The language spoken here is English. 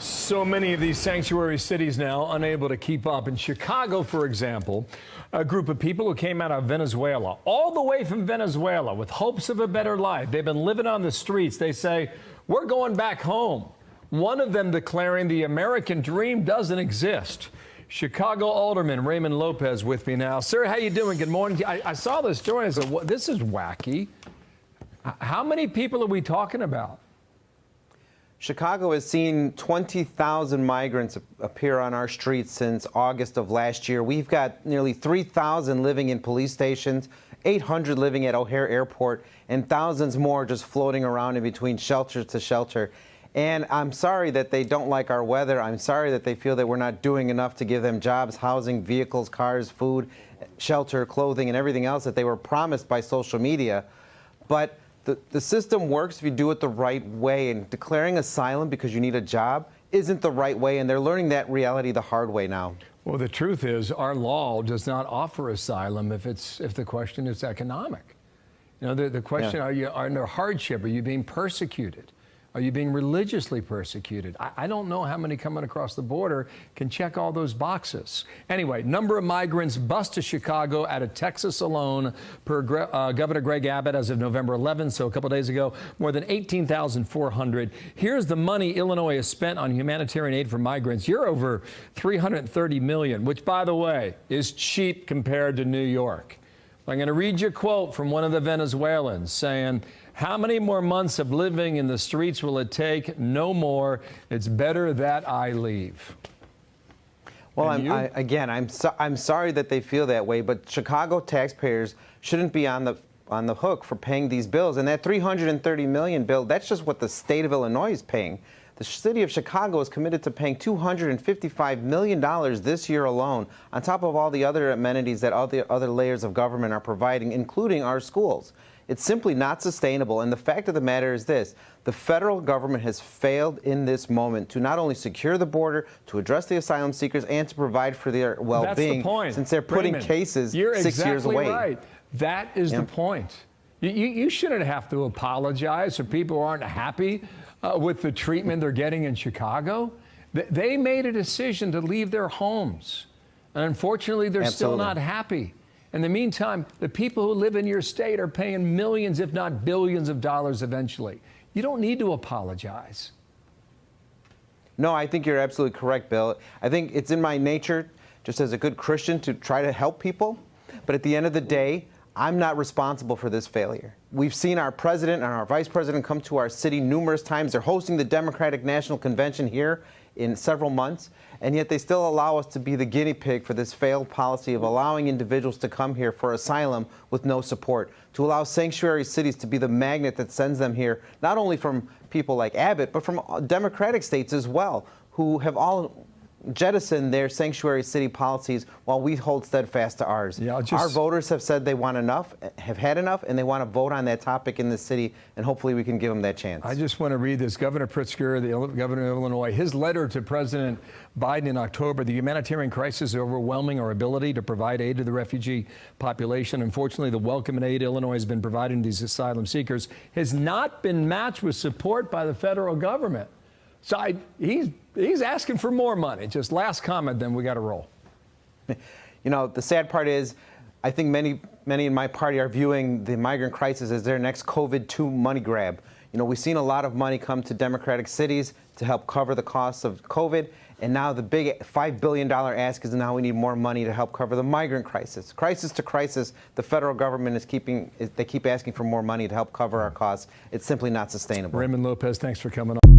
So many of these sanctuary cities now unable to keep up. In Chicago, for example, a group of people who came out of Venezuela, all the way from Venezuela, with hopes of a better life. They've been living on the streets. They say, we're going back home. One of them declaring the American dream doesn't exist. Chicago Alderman Raymond Lopez with me now. Sir, how you doing? Good morning. I saw this story. I said, this is wacky. How many people are we talking about? Chicago has seen 20,000 migrants appear on our streets since August of last year. We've got nearly 3,000 living in police stations, 800 living at O'Hare Airport, and thousands more just floating around in between shelter to shelter. And I'm sorry that they don't like our weather. I'm sorry that they feel that we're not doing enough to give them jobs, housing, vehicles, cars, food, shelter, clothing, and everything else that they were promised by social media. But the system works if you do it the right way, and declaring asylum because you need a job isn't the right way, and they're learning that reality the hard way now. Well, the truth is our law does not offer asylum if the question is economic. You know, the question, yeah. Are you under hardship? Are you being persecuted? Are you being religiously persecuted? I don't know how many coming across the border can check all those boxes. Anyway, number of migrants bused to Chicago out of Texas alone per Governor Greg Abbott as of November 11th, so a couple days ago, more than 18,400. Here's the money Illinois has spent on humanitarian aid for migrants. You're over $330 million, which, by the way, is cheap compared to New York. I'm going to read you a quote from one of the Venezuelans saying, "How many more months of living in the streets will it take? No more. It's better that I leave." Well, I'm sorry that they feel that way, but Chicago taxpayers shouldn't be on the hook for paying these bills. And that $330 million bill, that's just what the state of Illinois is paying. The city of Chicago is committed to paying $255 million this year alone, on top of all the other amenities that all the other layers of government are providing, including our schools. It's simply not sustainable, and the fact of the matter is this: the federal government has failed in this moment to not only secure the border, to address the asylum seekers, and to provide for their well-being, since they're putting cases 6 years away. You're exactly right. That is the point. You shouldn't have to apologize for people who aren't happy with the treatment they're getting in Chicago. They made a decision to leave their homes, and unfortunately, they're still not happy. In the meantime, the people who live in your state are paying millions, if not billions of dollars eventually. You don't need to apologize. No, I think you're absolutely correct, Bill. I think it's in my nature, just as a good Christian, to try to help people. But at the end of the day, I'm not responsible for this failure. We've seen our president and our vice president come to our city numerous times. They're hosting the Democratic National Convention here in several months, and yet they still allow us to be the guinea pig for this failed policy of allowing individuals to come here for asylum with no support, to allow sanctuary cities to be the magnet that sends them here, not only from people like Abbott, but from Democratic states as well, who have all jettison their sanctuary city policies while we hold steadfast to ours. Yeah, our voters have said they want enough, have had enough, and they want to vote on that topic in the city, and hopefully we can give them that chance. I just want to read this. Governor Pritzker, the governor of Illinois, his letter to President Biden in October: "The humanitarian crisis is overwhelming our ability to provide aid to the refugee population. Unfortunately, the welcome and aid Illinois has been providing these asylum seekers has not been matched with support by the federal government." So he's asking for more money. Just last comment, then we got to roll. You know, the sad part is, I think many in my party are viewing the migrant crisis as their next COVID-2 money grab. You know, we've seen a lot of money come to Democratic cities to help cover the costs of COVID, and now the big $5 billion ask is now we need more money to help cover the migrant crisis. Crisis to crisis, the federal government they keep asking for more money to help cover our costs. It's simply not sustainable. Raymond Lopez, thanks for coming on.